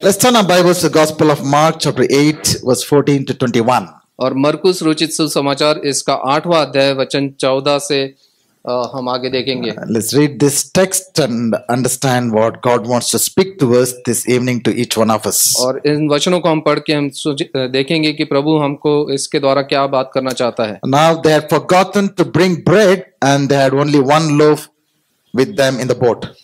Let's turn our Bibles to the Gospel of Mark, chapter 8, verse 14 to 21. और मरकुस रोचित सुसमाचार इसका 8वां अध्याय वचन 14 से हम आगे देखेंगे। Let's read this text and understand what God wants to speak to us this evening to each one of us. और इन वचनों को हम पढ़ के हम देखेंगे कि प्रभु हमको इसके द्वारा क्या बात करना चाहता है। Now they had forgotten to bring bread and they had only one loaf with them in the boat.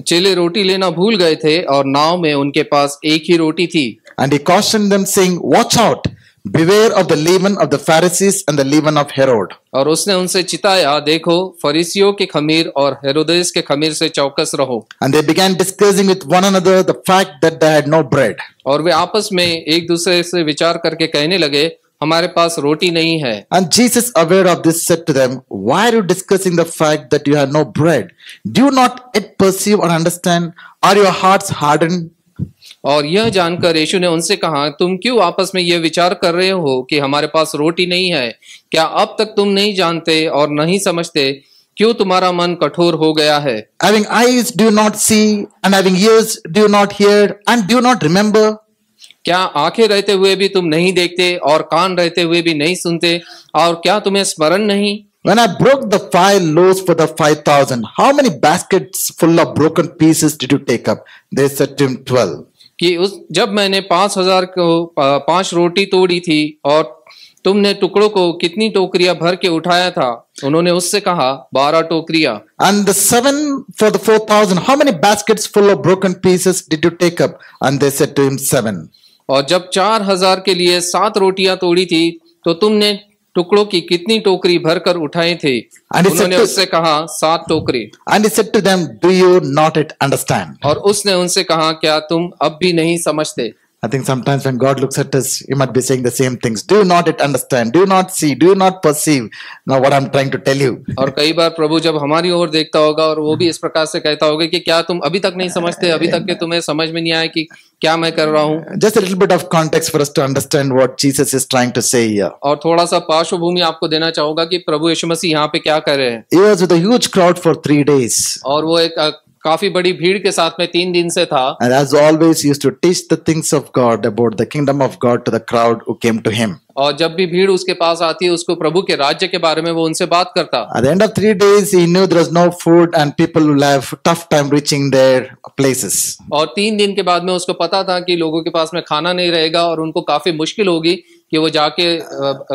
चेले रोटी लेना भूल गए थे और नाव में उनके पास एक ही रोटी थी। And he cautioned them saying, "Watch out! Beware of the leaven of the Pharisees and the leaven of Herod." और उसने उनसे चिताया, देखो फरीसियों के खमीर और हेरोदेस के खमीर से चौकस रहो। And they began discussing with one another the fact that they had no bread. और वे आपस में एक दूसरे से विचार करके कहने लगे, हमारे पास रोटी नहीं है। And Jesus, aware of this, said to them, "Why are you discussing the fact that you have no bread? Do you not yet perceive or understand? Are your hearts hardened?" और यह जानकर यीशु ने उनसे कहा, तुम क्यों आपस में यह विचार कर रहे हो कि हमारे पास रोटी नहीं है? क्या अब तक तुम नहीं जानते और नहीं समझते? क्यों तुम्हारा मन कठोर हो गया है? Having eyes, do you not see? And having ears, do you not hear? And do you not remember? क्या आंखें रहते हुए भी तुम नहीं देखते और कान रहते हुए भी नहीं सुनते? और क्या तुम्हें स्मरण नहीं? When I broke the 5 loaves for the 5,000, how many baskets full of broken pieces did you take up? They said to him, 12. कि उस जब मैंने 5,000 को 5 रोटी तोड़ी थी और तुमने टुकड़ों को कितनी टोकरियां भर के उठाया था? उन्होंने उससे कहा, 12 टोकरियां। And the 7 for the 4,000, how many baskets full of broken pieces did you take up? And they said to him, 7. और जब 4,000 के लिए 7 रोटियां तोड़ी थी तो तुमने टुकड़ों की कितनी टोकरी भरकर उठाए थे? उन्होंने उससे कहा, 7 टोकरी। And he said to them, "Do you not yet understand?" और उसने उनसे कहा, क्या तुम अब भी नहीं समझते? I think sometimes when God looks at us, He might be saying the same things. Do you not yet understand? Do you not see? Do you not perceive? Now what I'm trying to tell you. और कई बार प्रभु जब हमारी ओर देखता होगा और वो भी इस प्रकार से कहता होगा कि क्या तुम अभी तक नहीं समझते? अभी तक के तुम्हें समझ में नहीं आया कि क्या मैं कर रहा हूँ? Just a little bit of context for us to understand what Jesus is trying to say here. और थोड़ा सा पार्श्वभूमि आपको देना चाहूंगा कि प्रभु यीशु मसीह यहाँ पे क्या कर रहे हैं। He was with a huge crowd for 3 days. और वो एक काफी बड़ी भीड़ के साथ में 3 दिन से था। And as always, he used to teach the things of God, about the kingdom of God, to the crowd who came to him. और जब भी भीड़ उसके पास आती है उसको प्रभु के राज्य के बारे में वो उनसे बात करता। At the end of 3 days, he knew there was no food and people will have tough time reaching their places. और 3 दिन के बाद में उसको पता था कि लोगों के पास में खाना नहीं रहेगा और उनको काफी मुश्किल होगी कि वो जाके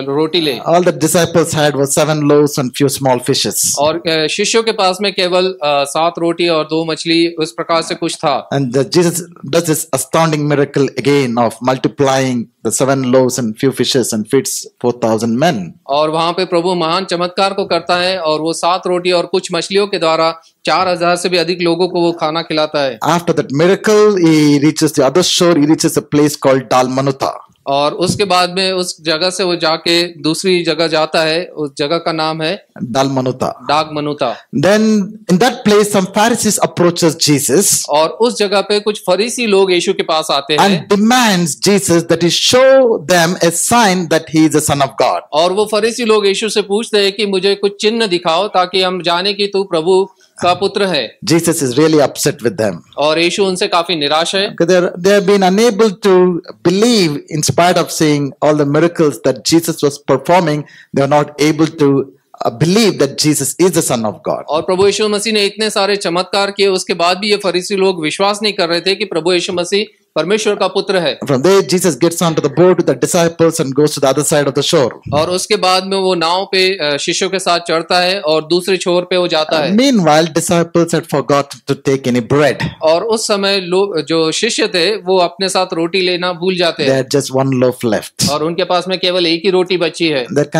रोटी ले। All the disciples had was 7 loaves and few small fishes. और शिष्यों के पास में केवल 7 रोटी और 2 मछली, उस प्रकार से कुछ था। And Jesus does this astounding miracle again of multiplying the 7 loaves and few fishes and feeds 4,000 men. और वहां पे प्रभु महान चमत्कार को करता है और वो 7 रोटी और कुछ मछलियों के द्वारा 4,000 से भी अधिक लोगों को वो खाना खिलाता है। After that miracle, he reaches the other shore. He reaches a place called Dalmanutha. और उसके बाद में उस जगह से वो जाके दूसरी जगह जाता है। उस जगह का नाम है Dalmanutha. डागमनुता। Then in that place, some Pharisees approaches Jesus और उस जगह पे कुछ फरीसी लोग यीशु के पास आते हैं and demands Jesus that he show them a sign that he is the Son of God. और वो फरीसी लोग यीशु से पूछते हैं कि मुझे कुछ चिन्ह दिखाओ ताकि हम जाने कि तू प्रभु का पुत्र है। Jesus is really upset with them. और यीशु उनसे काफी निराश है। Because they have been unable to believe, in spite of seeing all the miracles that Jesus was performing, they are not able to believe that Jesus is the Son of God. और प्रभु यीशु मसीह ने इतने सारे चमत्कार किए, उसके बाद भी ये फरीसी लोग विश्वास नहीं कर रहे थे कि प्रभु यीशु मसीह परमेश्वर का पुत्र है। From there, Jesus gets onto the boat with the disciples and goes to the other side of the shore. और उसके बाद में वो नाव पे शिष्यों के साथ चढ़ता है और दूसरे छोर पे वो जाता है। Meanwhile, disciples had forgotten to take any bread. और उस समय लोग जो शिष्य थे वो अपने साथ रोटी लेना भूल जाते They हैं। had just 1 loaf left. और उनके पास में केवल एक ही रोटी बची है। Their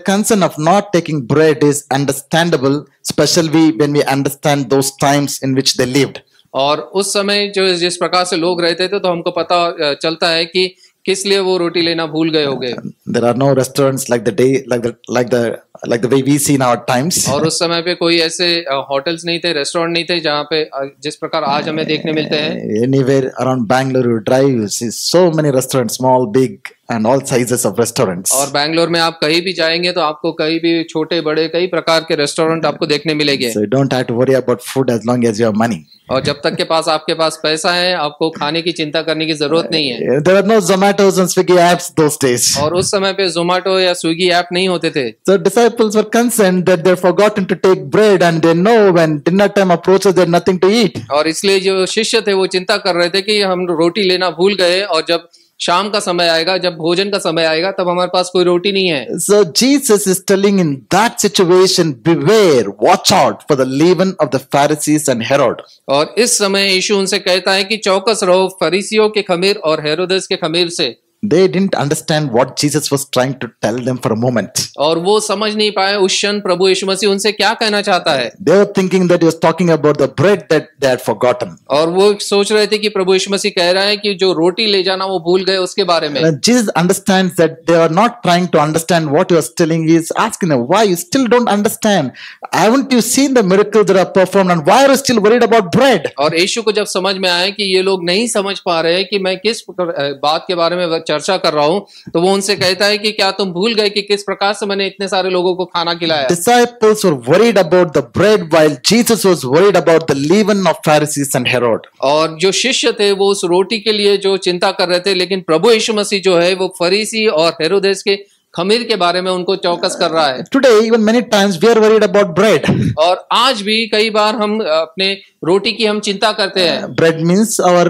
concern of not taking bread is understandable, especially when we understand those times in which they lived. और उस समय जो जिस प्रकार से लोग रहते थे तो हमको पता चलता है कि किस लिए वो रोटी लेना भूल गए होंगे। There are no restaurants like the way we see in our times. और उस समय पे कोई ऐसे होटल्स नहीं थे, रेस्टोरेंट नहीं थे जहाँ पे जिस प्रकार आज हमें देखने मिलते हैं। Anywhere around Bangalore you drive, you see so many restaurants, small, big, and all sizes of restaurants. और बैंगलोर में आप कहीं भी जाएंगे तो आपको कहीं भी छोटे बड़े कई प्रकार के रेस्टोरेंट आपको देखने मिलेंगे। So you don't have to worry about food as long as you have money. और जब तक के पास आपके पास पैसा है, आपको खाने की चिंता करने की जरूरत नहीं है। There were no Zomatos and Swiggy apps those days. और उस समय पे जोमेटो या स्विगी ऐप नहीं होते थे। So disciples were concerned that they're forgotten to take bread, and they know when dinner time approaches, there's nothing to eat. और इसलिए जो शिष्य थे वो चिंता कर रहे थे कि हम रोटी लेना भूल गए, और जब शाम का समय आएगा, जब भोजन का समय आएगा, तब हमारे पास कोई रोटी नहीं है। So Jesus is telling in that situation, beware, watch out for the leaven of the Pharisees and Herod. और इस समय यीशु उनसे कहता है कि चौकस रहो फरीसियों के खमीर और हेरोदेस के खमीर से। They didn't understand what Jesus was trying to tell them for a moment. और वो समझ नहीं पाए उस क्षण प्रभु यीशु मसीह उनसे क्या कहना चाहता है। They were thinking that he was talking about the bread that they had forgotten. और वो सोच रहे थे कि प्रभु यीशु मसीह कह रहा है कि जो रोटी ले जाना वो भूल गए उसके बारे में। When Jesus understands that they are not trying to understand what he was telling, he is asking them, why you still don't understand? Haven't you seen the miracles that are performed, and why are you still worried about bread? और यीशु को जब समझ में आया कि ये लोग नहीं समझ पा रहे कि मैं किस बात के बारे में चर्चा कर रहा हूं, तो वो उनसे कहता है कि क्या तुम भूल गए कि किस प्रकार से मैंने इतने सारे लोगों को खाना खिलाया। Disciples were worried about the bread, while Jesus was worried about the leaven of Pharisees and Herod. और जो शिष्य थे वो उस रोटी के लिए जो चिंता कर रहे थे, लेकिन प्रभु यीशु मसीह जो है वो फरीसी और हेरोदेस के खमीर के बारे में उनको चौकस कर रहा है। Today, even many times, we are worried about bread. और आज भी कई बार हम अपने रोटी की हम चिंता करते हैं। Bread means our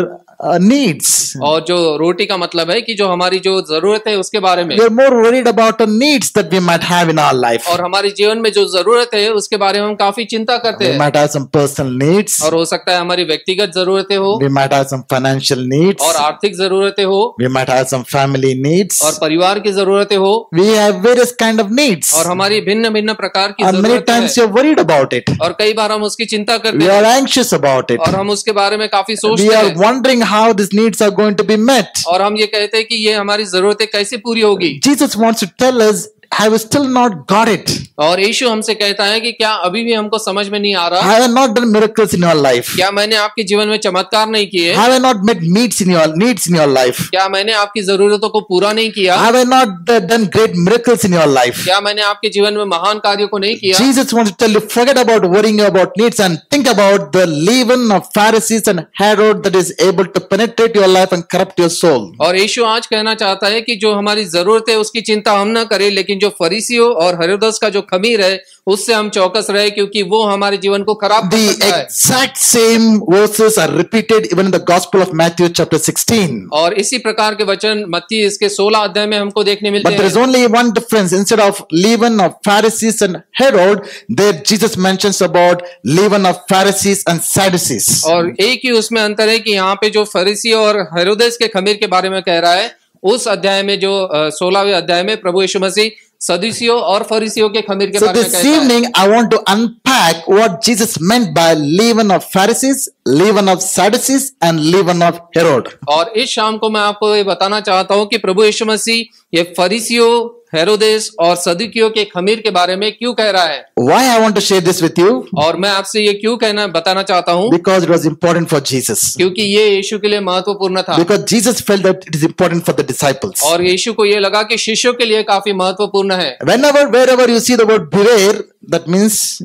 needs. और जो रोटी का मतलब है कि जो हमारी जो जरूरत है उसके बारे में। We are more worried about the needs that we might have in our life. और हमारे जीवन में जो जरूरत है उसके बारे में हम काफी चिंता करते We हैं। might have some personal needs. और हो सकता है हमारी व्यक्तिगत जरूरतें हो, We might have some financial needs. और आर्थिक जरूरतें हो, We might have some family needs. और परिवार की जरूरतें हो, We have various kind of needs. और हमारी भिन्न भिन्न प्रकार की And many जरूरतें times हैं। you're worried about it. और कई बार हम उसकी चिंता करते We हैं are anxious about it. और हम उसके बारे में काफी We सोचते are हैं, wondering how these needs are going to be met. और हम ये कहते हैं कि ये हमारी जरूरतें कैसे पूरी होगी। Jesus wants to tell us, have you still not got it? और यीशु हमसे कहता है कि क्या अभी भी हमको समझ में नहीं आ रहा? Have I not done miracles in your life? क्या मैंने आपके जीवन में चमत्कार नहीं किए? Have I not met needs in your life? क्या मैंने आपकी जरूरतों को पूरा नहीं किया? Have I not done great miracles in your life? क्या मैंने आपके जीवन में महान कार्यों को नहीं किया? Jesus wants to tell you, forget about worrying about needs and think about the leaven of Pharisees and Herod that is able to penetrate your life and corrupt your soul. और यीशु आज कहना चाहता है कि जो हमारी जरूरत है उसकी चिंता हम ना करें, लेकिन जो फरीसियों और हेरोदेस का जो खमीर है उससे हम चौकस रहे, क्योंकि वो हमारे जीवन को खराब कर The सकता है। exact same verses are repeated even in the Gospel of Matthew chapter 16. और इसी प्रकार के वचन मत्ती इसके 16 अध्याय में हमको देखने मिलते But there is हैं। only one difference. Instead of leaven of Pharisees and Herod, there Jesus mentions about leaven of Pharisees and Sadducees. और एक ही उसमें अंतर है कि यहाँ पे जो फरीसी और हेरोदेस के खमीर के बारे में कह रहा है, उस अध्याय में जो 16वें अध्याय में प्रभु यीशु मसीह सदूसियों और फरीसियों के खमीर के So बारे में this कहता है। evening I want to unpack what Jesus meant by leaven of Pharisees, leaven of Sadducees and leaven of Herod. और इस शाम को मैं आपको ये बताना चाहता हूँ कि प्रभु यीशु मसीह ये फरीसियों, हेरोदेस और सदूकियों के खमीर के बारे में क्यों कह रहा है। Why I want to share this with you? और मैं आपसे ये क्यों बताना चाहता हूँ, Because it was important for Jesus. क्योंकि ये यीशु के लिए महत्वपूर्ण था। Because Jesus felt that it is important for the disciples. और यीशु को ये लगा कि शिष्यों के लिए काफी महत्वपूर्ण है। Wherever you see the word beware, that means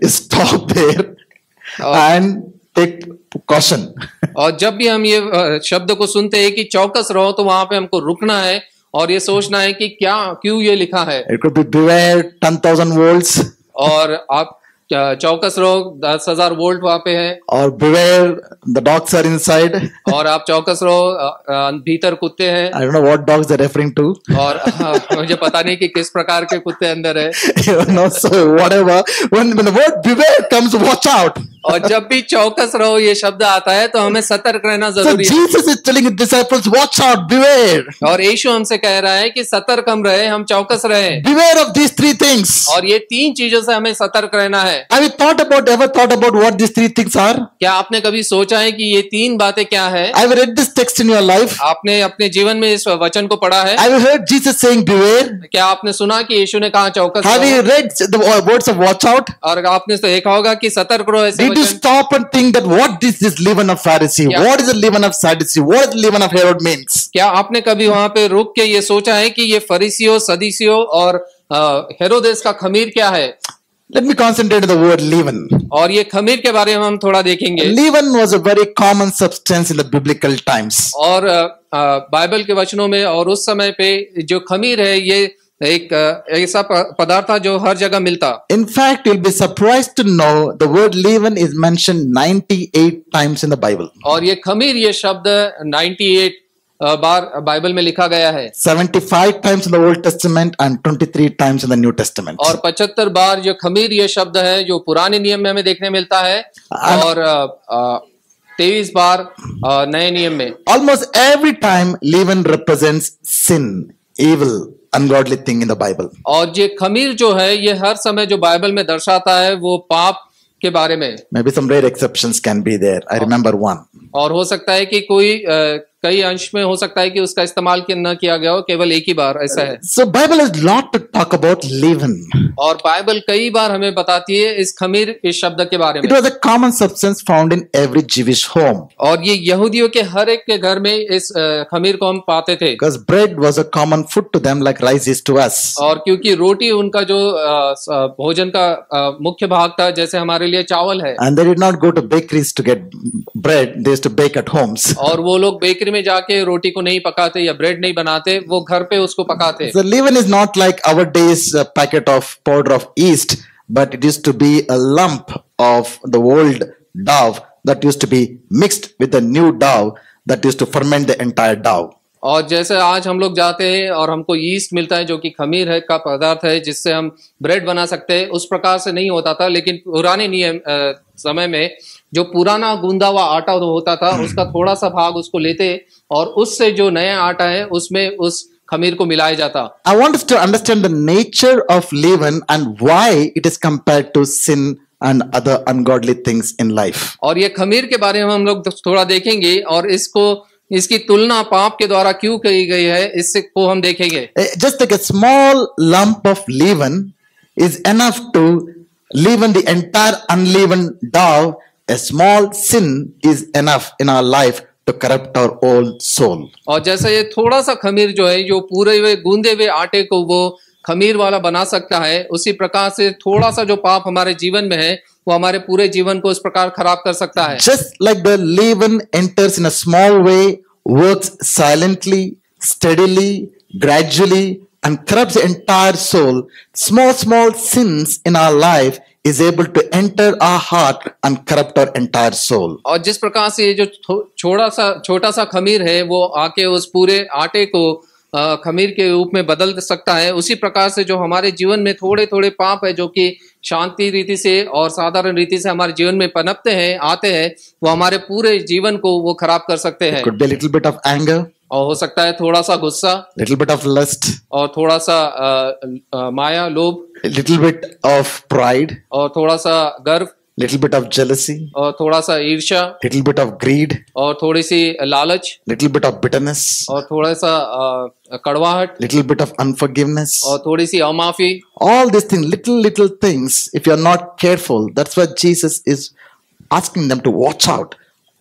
stop there and take caution. और जब भी हम ये शब्द को सुनते हैं कि चौकस रहो, तो वहां पे हमको रुकना है और ये सोचना है कि क्यों ये लिखा है। It could be beware 10,000 volts, और आप चौकस रहो 10,000 वोल्ट वहां पे है, or beware the dogs are inside. और आप चौकस रहो भीतर कुत्ते हैं। I don't know what dogs they're referring to. और मुझे पता नहीं कि किस प्रकार के कुत्ते अंदर है। You know, so whatever. When the word beware comes, watch out. और जब भी चौकस रहो ये शब्द आता है तो हमें सतर्क रहना So जरूरी है। Jesus is telling his disciples, watch out, beware. और यीशु हमसे कह रहा है कि सतर्क हम रहे, हम चौकस रहे, Beware of these three things. और ये तीन चीजों से हमें सतर्क रहना है। है? Have you ever thought about what these three things are? क्या आपने कभी सोचा है कि ये तीन बातें क्या है? Have you read this text in your life? आपने अपने जीवन में इस वचन को पढ़ा है? Have you heard Jesus saying, beware? क्या आपने सुना कि यीशु ने कहा चौकस Have you रहो? read the words of watch out? और आपने तो देखा होगा कि सतर्क रहो ऐसे Did you वचन। stop and think that what is this leaven of Pharisee? Yeah. What is the leaven of Sadducee? What is the leaven of Herod means? क्या आपने कभी वहां पे रुक के ये सोचा है कि ये फरीसियों, सदूसियों और हेरोदेस का खमीर क्या है? Let me concentrate on the word leaven. और ये खमीर के बारे में हम थोड़ा देखेंगे। Leaven was a very common substance in the biblical times. और बाइबल के वचनों में और उस समय पे जो खमीर है ये एक ऐसा पदार्थ था जो हर जगह मिलता। In fact, you'll be surprised to know the word leaven is mentioned 98 times in the Bible. और ये खमीर ये शब्द 98 बार बाइबल में लिखा गया है। 75 times in the Old Testament and 23 times in the New Testament. और 75 बार जो खमीर ये शब्द है जो पुराने नियम में हमें देखने मिलता है और 23 बार नए नियम में। Almost every time leaven represents sin, evil, ungodly thing in the Bible. और ये खमीर जो है ये हर समय जो बाइबल में दर्शाता है वो पाप के बारे में। Maybe some rare exceptions can be there. I remember one. और हो सकता है कि कोई कई अंश में हो सकता है कि उसका इस्तेमाल न किया गया हो, केवल एक ही बार ऐसा है। So Bible has lot to talk about leaven. और बाइबल कई बार हमें बताती है इस खमीर इस शब्द के बारे It में। was a common substance found in every Jewish home. और ये यहूदियों के हर एक के घर में इस खमीर को हम पाते थे। Because bread was a common food to them like rice is to us. और क्योंकि रोटी उनका जो भोजन का मुख्य भाग था जैसे हमारे लिए चावल है। And they did not go to bakeries to get bread. They used to bake at homes. और वो लोग बेकरी में जाके रोटी को नहीं पकाते या ब्रेड नहीं बनाते, वो घर पे उसको पकाते। The leaven is not like our days packet of powder of yeast, but it used to be a lump of the old dough that used to be mixed with the new dough that used to ferment the entire dough. और जैसे आज हम लोग जाते हैं और हमको yeast मिलता है जो कि खमीर है का पदार्थ है जिससे हम ब्रेड बना सकते हैं, उस प्रकार से नहीं होता था। लेकिन पुराने नियम समय में जो पुराना गूंदा हुआ आटा होता था उसका थोड़ा सा भाग उसको लेते और उससे जो नया आटा है उसमें उस खमीर को मिलाया जाता। I want us to understand the nature of leaven and why it is compared to sin and other ungodly things in life. और ये खमीर के बारे में हम लोग थोड़ा देखेंगे और इसकी तुलना पाप के द्वारा क्यों की गई है इससे को हम देखेंगे। Just like a small lump of leaven is enough to leaven the entire unleavened dough, a small sin is enough in our life to corrupt our old soul. और जैसा ये थोड़ा सा खमीर जो है जो पूरे हुए गूंदे हुए आटे को वो खमीर वाला बना सकता है, उसी प्रकार से थोड़ा सा जो पाप हमारे जीवन में है वो हमारे पूरे जीवन को इस प्रकार खराब कर सकता है। Just like the leaven enters in a small way, works silently, steadily, gradually, and corrupts the entire soul, small sins in our life is able to enter our heart and corrupt our entire soul. और जिस प्रकार से ये जो छोटा सा खमीर है वो आके उस पूरे आटे को खमीर के रूप में बदल सकता है, उसी प्रकार से जो हमारे जीवन में थोड़े थोड़े पाप है जो कि शांति रीति से और साधारण रीति से हमारे जीवन में पनपते हैं आते हैं, वो हमारे पूरे जीवन को वो खराब कर सकते हैं। Could be a little bit of anger, और हो सकता है थोड़ा सा गुस्सा, little bit of lust, और थोड़ा सा माया लोभ, little bit of pride, और थोड़ा सा गर्व, little bit of jealousy, और थोड़ा सा ईर्ष्या, little bit of greed, और थोड़ी सी लालच, little bit of bitterness, और थोड़ा सा कड़वाहट, little bit of unforgiveness. और थोड़ी सी अमाफी। All these things, little things, if you are not careful, that's why Jesus is asking them to watch out.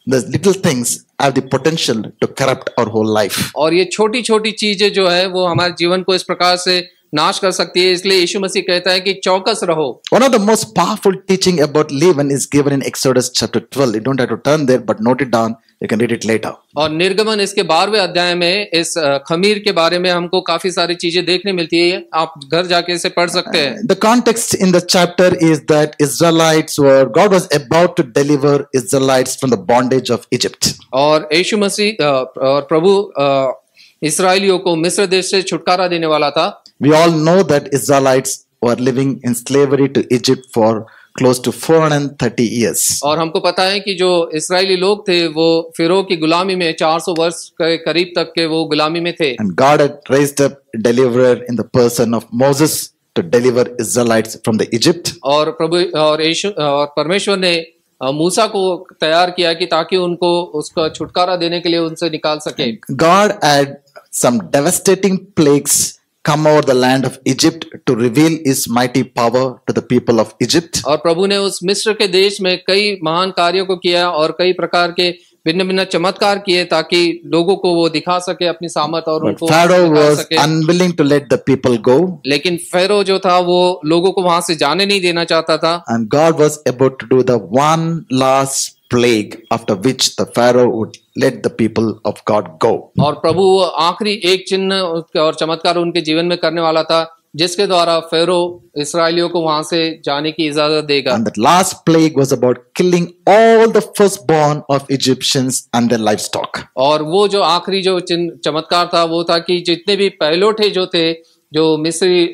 The little things have the potential to corrupt our whole life. और ये छोटी छोटी चीजें जो है वो हमारे जीवन को इस प्रकार से नाश कर सकती है, इसलिए यीशु मसीह कहता है कि चौकस रहो। One of the most powerful teaching about leaven is given in Exodus chapter 12. You don't have to turn there, but note it down. You can read it later. और निर्गमन इसके 12वें अध्याय में इस खमीर के बारे में हमको काफी सारी चीजें देखने मिलती है, आप घर जाके इसे पढ़ सकते हैं। The context in the chapter is that God was about to deliver Israelites from the bondage of Egypt. और यीशु मसीह और प्रभु इस्राएलियों को मिस्र देश से छुटकारा देने वाला था। We all know that Israelites were living in slavery to Egypt for close to 430 years. और हमको पता है कि जो इस्राएली लोग थे वो फिरौन की गुलामी में 400 वर्ष के करीब तक के वो गुलामी में थे। And God had raised up a deliverer in the person of Moses, to deliver Israelites from the Egypt. और परमेश्वर ने मूसा को तैयार किया कि ताकि उनको उसका छुटकारा देने के लिए उनसे निकाल सके। God had some devastating plagues come over the land of Egypt to reveal his mighty power to the people of Egypt. और प्रभु ने उस मिस्र के देश में कई महान कार्यों को किया और कई प्रकार के भिन्न भिन्न चमत्कार किए ताकि लोगों को वो दिखा सके अपनी सामर्थ और But उनको Pharaoh दिखा was सके। unwilling to let the people go, लेकिन फेरो जो था वो लोगों को वहां से जाने नहीं देना चाहता था। and God was about to do the one last plague after which the Pharaoh would let the people of God go. और प्रभु आखिरी एक चिन्ह और चमत्कार उनके जीवन में करने वाला था जिसके द्वारा फेरो इसराइलियों को वहां से जाने की इजाजत देगा। And that last plague was about killing all the firstborn of Egyptians and their livestock. और वो जो आखिरी जो चमत्कार था वो था कि जितने भी पहलोठे जो थे जो मिस्री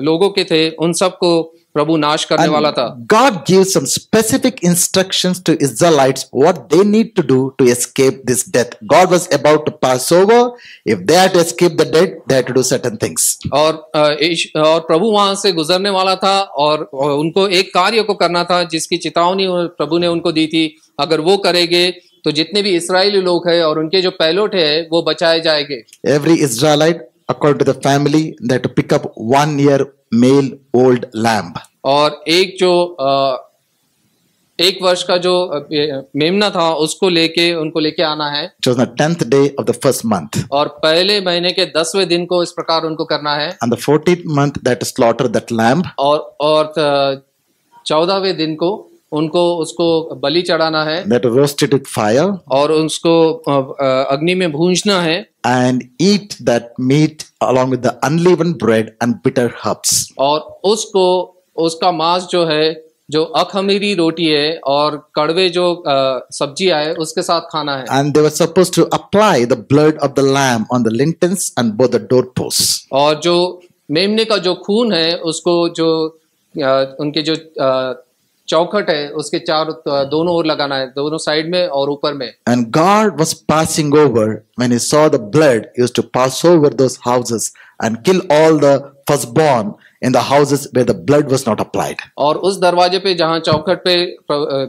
लोगों के थे उन सबको प्रभु नाश करने वाला था। God gives some specific instructions to Israelites what they need to do to escape this death. God was about to pass over. If they had to escape the death, they had to do certain things. और प्रभु वहां से गुजरने वाला था और उनको एक कार्य को करना था जिसकी चेतावनी प्रभु ने उनको दी थी। अगर वो करेंगे तो जितने भी इस्राएली लोग हैं और उनके जो पहलोठे हैं वो बचाए जाएंगे। Every Israelite, according to the family, they had to pick up 1 year male old lamb. और एक जो 1 वर्ष का जो मेमना था उसको उनको लेके आना है। It was on the 10th day of the first month. और पहले महीने के 10वें दिन को इस प्रकार उनको करना है। On the 14th month, they had to slaughter that lamb. और 14वें दिन को उनको उसको बलि चढ़ाना है। They had to roast it with fire. और उसको अग्नि में भूंजना है। And eat that meat along with the unleavened bread and bitter herbs. और उसका मांस जो है जो अखमीरी रोटी है और कड़वे जो सब्जियां है उसके साथ खाना है। And they were supposed to apply the blood of the lamb on the lintels and both the doorposts. और जो मेमने का जो खून है उसको जो उनके जो चौखट है उसके दोनों ओर लगाना है, दोनों साइड में और ऊपर में। And God was passing over when he saw the blood. He used to pass over those houses and kill all the firstborn in the houses where the blood was not applied. और उस दरवाजे पे जहाँ चौखट पे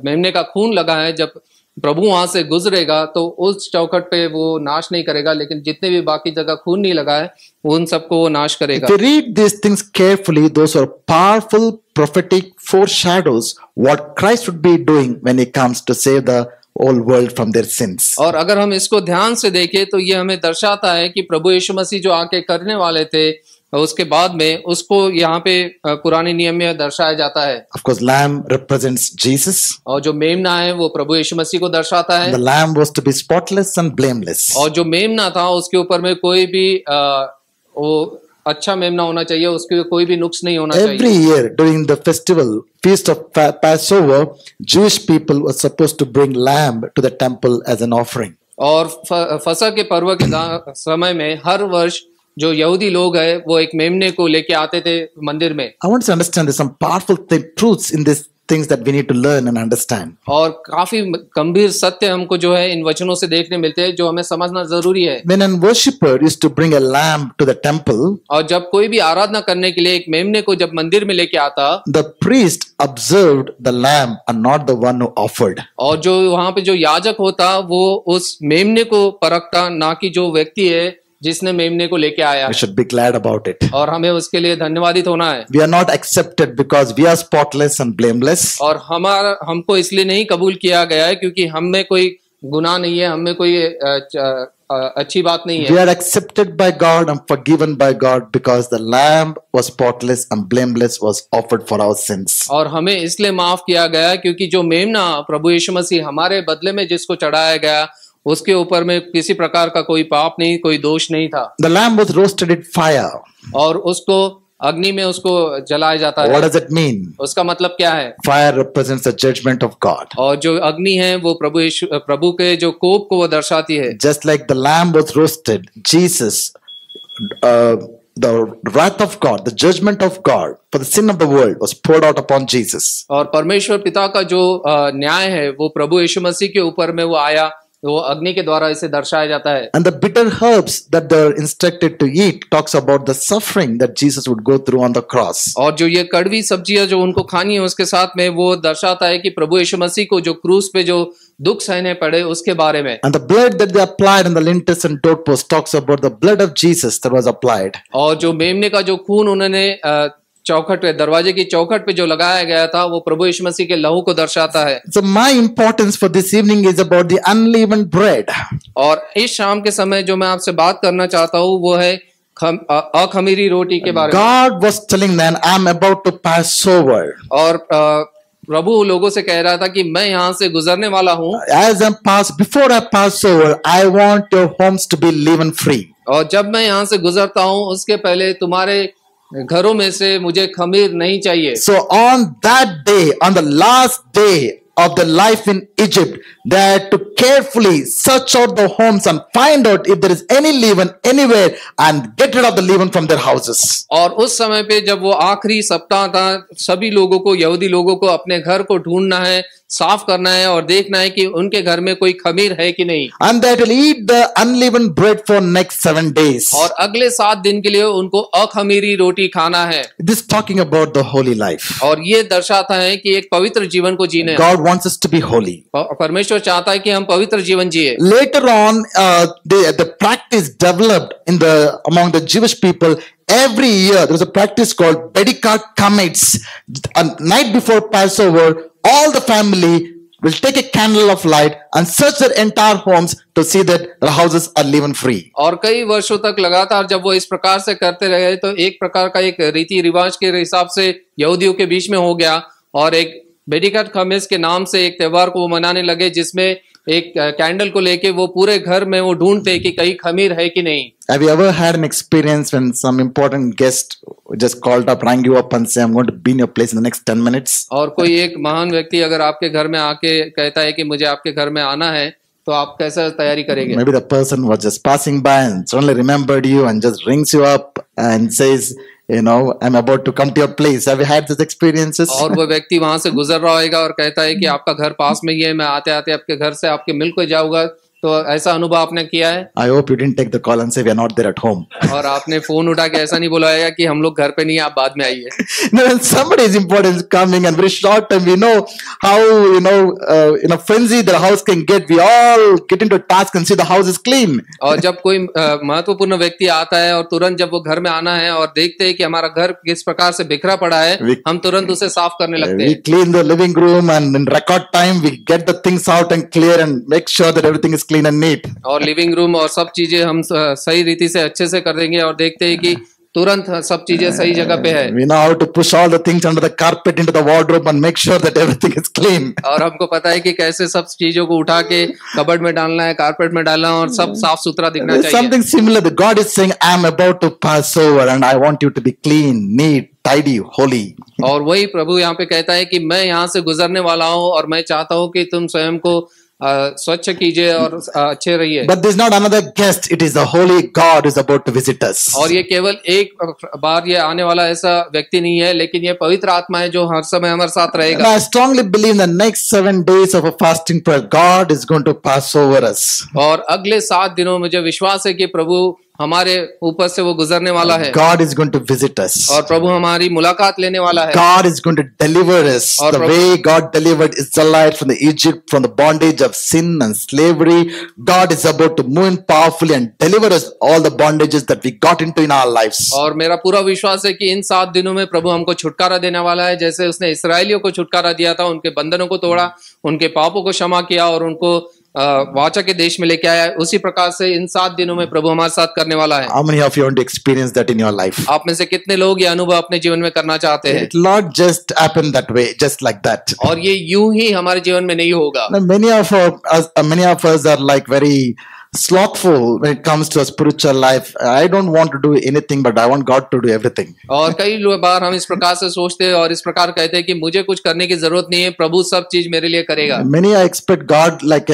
मेमने का खून लगा है जब प्रभु वहां से गुजरेगा तो उस चौखट पे वो नाश नहीं करेगा, लेकिन जितने भी बाकी जगह खून नहीं लगा है उन सबको वो नाश करेगा। If you read these things carefully, those are powerful prophetic foreshadows what Christ would be doing when he comes to save the whole world from their sins. और अगर हम इसको ध्यान से देखें तो ये हमें दर्शाता है कि प्रभु यीशु मसीह जो आके करने वाले थे उसके बाद में उसको यहाँ पे पुराने नियम में दर्शाया जाता है। Of course, lamb represents Jesus. और जो मेमना है वो प्रभु यीशु मसीह को दर्शाता है। The lamb was to be spotless and blameless. और जो मेमना था उसके ऊपर में कोई भी वो अच्छा मेमना होना चाहिए, उसके कोई भी नुक्स नहीं होना चाहिए। Every year during the festival feast of Passover, Jewish people were supposed to bring lamb to the temple as an offering. और फसह के पर्व के समय में हर वर्ष जो यहूदी लोग है वो एक मेमने को लेके आते थे मंदिर में। I want to understand there's some powerful truths in these things that we need to learn and understand. और काफी गंभीर सत्य हमको जो है इन वचनों से देखने मिलते हैं जो हमें समझना जरूरी है। When a worshipper used to bring a lamb to the temple, और जब कोई भी आराधना करने के लिए एक मेमने को जब मंदिर में लेके आता, the priest observed the lamb and not the one who offered. और जो वहां पे जो याजक होता वो उस मेमने को परखता, ना कि जो व्यक्ति है जिसने मेमने को लेके आया। We should be glad about it. और हमें उसके लिए धन्यवादित होना है। We are not accepted because we are spotless and blameless. और हमको इसलिए नहीं कबूल किया गया है क्योंकि हम में कोई गुनाह नहीं है, हम में कोई अच्छी बात नहीं है। We are accepted by God and forgiven by God because the lamb was spotless and blameless was offered for our sins. और हमें इसलिए माफ किया गया क्योंकि जो मेमना प्रभु यीशु मसीह हमारे बदले में जिसको चढ़ाया गया उसके ऊपर में किसी प्रकार का कोई पाप नहीं, कोई दोष नहीं था। The lamb was roasted in fire. और उसको अग्नि में उसको जलाया जाता है। What does it mean? उसका मतलब क्या है? Fire represents the judgment of God. और जो अग्नि है वो प्रभु के जो कोप को वो दर्शाती है। Just like the lamb was roasted, Jesus, the wrath of God, the judgment of God for the sin of the world was poured out upon Jesus. और परमेश्वर पिता का जो न्याय है वो प्रभु यीशु मसीह के ऊपर में वो आया वो अग्नि के द्वारा इसे दर्शाया जाता है। And the bitter herbs that they're instructed to eat talks about the suffering that Jesus would go through on the cross. और जो ये कड़वी सब्जियां जो उनको खानी है उसके साथ में वो दर्शाता है कि प्रभु यीशु मसीह को जो क्रूस पे जो दुख सहने पड़े उसके बारे में। And the blood that they applied on the lintels and doorposts talks about the blood of Jesus that was applied. और जो मेमने का जो खून उन्होंने चौखट पे, दरवाजे की चौखट पे जो लगाया गया था, वो प्रभु यीशु मसीह के लहू को दर्शाता है। So my importance for this evening is about the unleavened bread. और इस शाम के समय जो मैं आपसे बात करना चाहता हूँ वो है अखमीरी रोटी के बारे में। God was telling them, I'm about to pass over. और प्रभु लोगों से कह रहा था कि मैं यहाँ से गुजरने वाला हूँ। Before I pass over, I want your homes to be leaven free. और जब मैं यहाँ से गुजरता हूँ उसके पहले तुम्हारे घरों में से मुझे खमीर नहीं चाहिए। So on that day, on the last day of the life in Egypt, they had to carefully search out the homes and find out if there is any leaven anywhere and get rid of the leaven from their houses. और उस समय पे जब वो आखिरी सप्ताह था, सभी लोगों को, यहूदी लोगों को अपने घर को ढूंढना है, साफ करना है और देखना है कि उनके घर में कोई खमीर है कि नहीं। And they will eat the unleavened bread for next 7 days. और अगले 7 दिन के लिए उनको अखमीरी रोटी खाना है। This is talking about the holy life. और ये दर्शाता है कि एक पवित्र जीवन को जीने। God wants us to be holy. परमेश्वर चाहता है कि हम पवित्र जीवन जिए। Later on, the practice developed among the Jewish people. Every year there was a practice called Bedikat Kametz. Night before Passover, all the family will take a candle of light and search their entire homes to see that their houses are leaven free. और कई वर्षों तक लगातार जब वो इस प्रकार से करते रहे तो एक प्रकार का एक रीति रिवाज के हिसाब से यहूदियों के बीच में हो गया और एक बेडिकट खमीस के नाम से एक त्योहार को वो मनाने लगे जिसमें एक कैंडल को लेके वो पूरे घर में वो ढूंढते कि कहीं खमीर है कि नहीं। Have you ever had an experience when some important guest just called up, rang you up and say, I'm going to be in your place in the next 10 minutes? और कोई एक महान व्यक्ति अगर आपके घर में आके कहता है कि मुझे आपके घर में आना है तो आप कैसा तैयारी करेंगे? Maybe the person was just passing by and suddenly remembered you and just rings you up and says, I'm about to come to your place. Have you had these experiences? और वो व्यक्ति वहां से गुजर रहा होगा और कहता है कि आपका घर पास में ही है, मैं आते आते आपके घर से आपके मिल को जाऊंगा। तो ऐसा अनुभव आपने किया है? I hope you didn't take the call and say we are not there at home. और आपने फोन उठा के ऐसा नहीं बुलाया कि हम लोग घर पे नहीं, आप बाद में आइए। No, when somebody is important is coming and very short time, we know how in a frenzy the house can get. We all get into task and see the house is clean. और जब कोई महत्वपूर्ण व्यक्ति आता है और तुरंत जब वो घर में आना है और देखते हैं कि हमारा घर किस प्रकार से बिखरा पड़ा है, हम तुरंत उसे साफ करने लगते हैं। We clean the living room and in record time we get the things out and clear and make sure that everything is clean and neat. और लिविंग रूम और सब चीजें हम सही रीति से अच्छे से कर देंगे और देखते हैं कि तुरंत सब चीजें सही जगह पे है। We know how to push all the things under the carpet into the wardrobe and make sure that everything is clean. और हमको पता है कि कैसे सब चीजों को उठा के कबर्ड में डालना है, कारपेट में डालना है और सब साफ सुथरा दिखना चाहिए। Something similar that God is saying, I am about to pass over and I want you to be clean, neat, tidy, holy. और वही प्रभु यहाँ पे कहता है कि मैं यहाँ से गुजरने वाला हूँ और मैं चाहता हूँ कि तुम स्वयं को स्वच्छ कीजिए और अच्छे रहिए। But this is not another guest, it is the holy God who is about to visit us. और ये केवल एक बार ये आने वाला ऐसा व्यक्ति नहीं है, लेकिन ये पवित्र आत्मा है जो हर समय हमारे साथ रहेगा। And I strongly believe in the next 7 days of a fasting prayer, God is going to pass over us. और अगले 7 दिनों में मुझे विश्वास है कि प्रभु हमारे ऊपर से वो गुजरने वाला है। God is going to visit us. और प्रभु हमारी मुलाकात लेने वाला है। God is going to deliver us the way God delivered Israelites from the Egypt, from the bondage of sin and slavery. God is about to move in powerfully and deliver us all the bondages that we got into in our lives. और मेरा पूरा विश्वास है कि इन 7 दिनों में प्रभु हमको छुटकारा देने वाला है, जैसे उसने इस्राएलियों को छुटकारा दिया था, उनके बंधनों को तोड़ा, उनके पापों को क्षमा किया और उनको वाचा के देश में लेके आया। उसी प्रकार से इन 7 दिनों में प्रभु हमारे साथ करने वाला है। How many of you want to experience that in your life? आप में से कितने लोग ये अनुभव अपने जीवन में करना चाहते हैं? It will not just happen that way, just like that. और ये यूं ही हमारे जीवन में नहीं होगा। Many of us are like very slothful when it comes to a spiritual life. I don't want to do anything, but I want God to do everything. और कई बार हम इस प्रकार से सोचते हैं और इस प्रकार कहते हैं कि मुझे कुछ करने की जरूरत नहीं है, प्रभु सब चीज मेरे लिए करेगा। Many I expect God like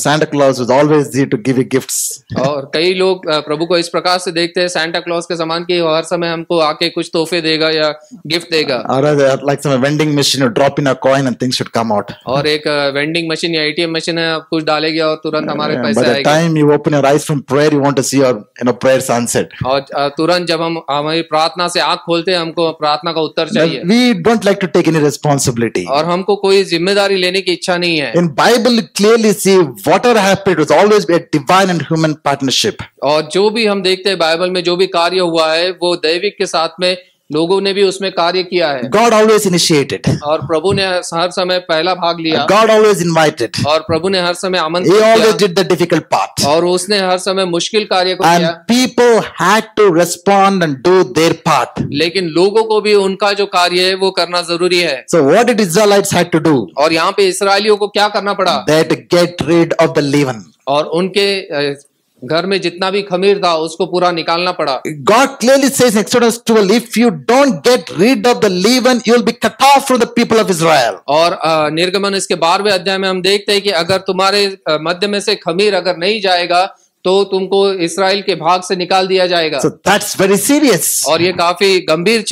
Santa Claus was always there to give you gifts. और कई लोग प्रभु को इस प्रकार से देखते हैं सांता क्लॉज के समान कि हर समय हमको आके कुछ तोहफे देगा या गिफ्ट देगा। Or rather, like some vending machine, you drop in a coin and things should come out. और एक वेंडिंग मशीन या एटीएम मशीन है, आप कुछ डालेंगे और तुरंत हमारे By पैसे the आएंगे। time you open your eyes from prayer, you want to see your prayers answered. और तुरंत जब हम हमारी प्रार्थना से आंख खोलते हैं, हमको प्रार्थना का उत्तर चाहिए। But we don't like to take any responsibility. और हमको कोई जिम्मेदारी लेने की इच्छा नहीं है। In Bible, you clearly see whatever happened, it was always a divine and human partnership. और जो भी हम देखते हैं बाइबल में जो भी कार्य हुआ है वो दैविक के साथ में लोगों ने भी उसमें कार्य किया है। God always initiated. और प्रभु ने हर समय पहला भाग लिया। God always invited. और प्रभु ने हर समय He आमंत्रित always किया। did the difficult part. और उसने हर समय मुश्किल कार्य को किया। And people had to respond and do their part. लेकिन लोगों को भी उनका जो कार्य है वो करना जरूरी है। So what did Israelites had to do? और यहाँ पे इसराइलियों को क्या करना पड़ा? They had to get rid of the leaven. और उनके घर में जितना भी खमीर था उसको पूरा निकालना पड़ा। God clearly says in Exodus 12, if you don't get rid of the leaven, you will be cut off from the people of Israel. और निर्गमन इसके 12वें अध्याय में हम देखते हैं कि अगर तुम्हारे मध्य में से खमीर अगर नहीं जाएगा तो तुमको इस्राएल के भाग से निकाल दिया जाएगा। So that's very serious. और ये काफी गंभीर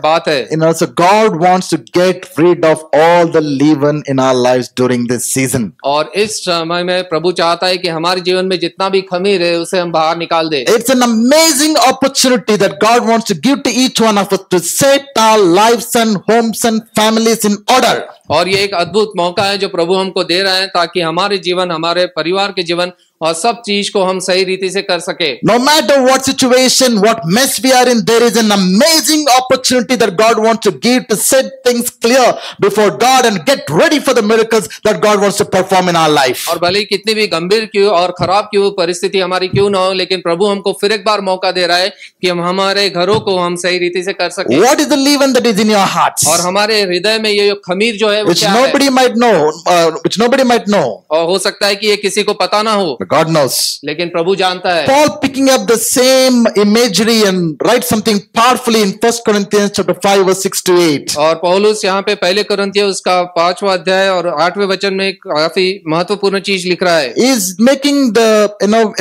बात है। So God wants to get rid of all the leaven in our lives during this season. और इस समय में प्रभु चाहता है कि हमारे जीवन में जितना भी खमीर है उसे हम बाहर निकाल दे। It's an amazing opportunity that God wants to give to each one of us to set our lives and homes and families in order. और ये एक अद्भुत मौका है जो प्रभु हमको दे रहे हैं ताकि हमारे जीवन, हमारे परिवार के जीवन और सब चीज को हम सही रीति से कर सके। No matter what situation, what mess we are in, there is an amazing opportunity that God wants to give to set things clear before God and get ready for the miracles that God wants to perform in our life. और भले ही कितनी भी गंभीर क्यों और खराब क्यों परिस्थिति हमारी क्यों ना हो, लेकिन प्रभु हमको फिर एक बार मौका दे रहा है कि हम हमारे घरों को हम सही रीति से कर सके। What is the leaven that is in your hearts? और हमारे हृदय में ये जो खमीर जो है वो Which क्या nobody है? might know, which nobody might know. और हो सकता है कि ये किसी को पता ना हो, But God knows. लेकिन प्रभु जानता है। Paul picking up the same imagery and write something powerfully in 1 Corinthians chapter 5 verse 6 to 8. और पौलुस यहाँ पे पहले कुरिन्थियों उसका 5वां अध्याय और 8वें वचन में काफी महत्वपूर्ण चीज लिख रहा है। Is making the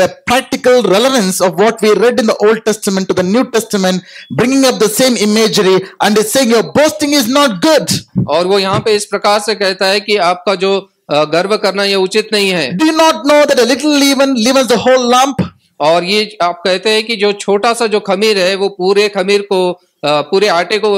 a practical relevance of what we read in the Old Testament to the New Testament, bringing up the same imagery and is saying your boasting is not good. और वो यहाँ पे इस प्रकार से कहता है कि आपका जो गर्व करना ये उचित नहीं है। Do you not know that a little leaven leavens the whole lump? और ये आप कहते हैं कि जो छोटा सा जो खमीर है वो पूरे खमीर को पूरे आटे को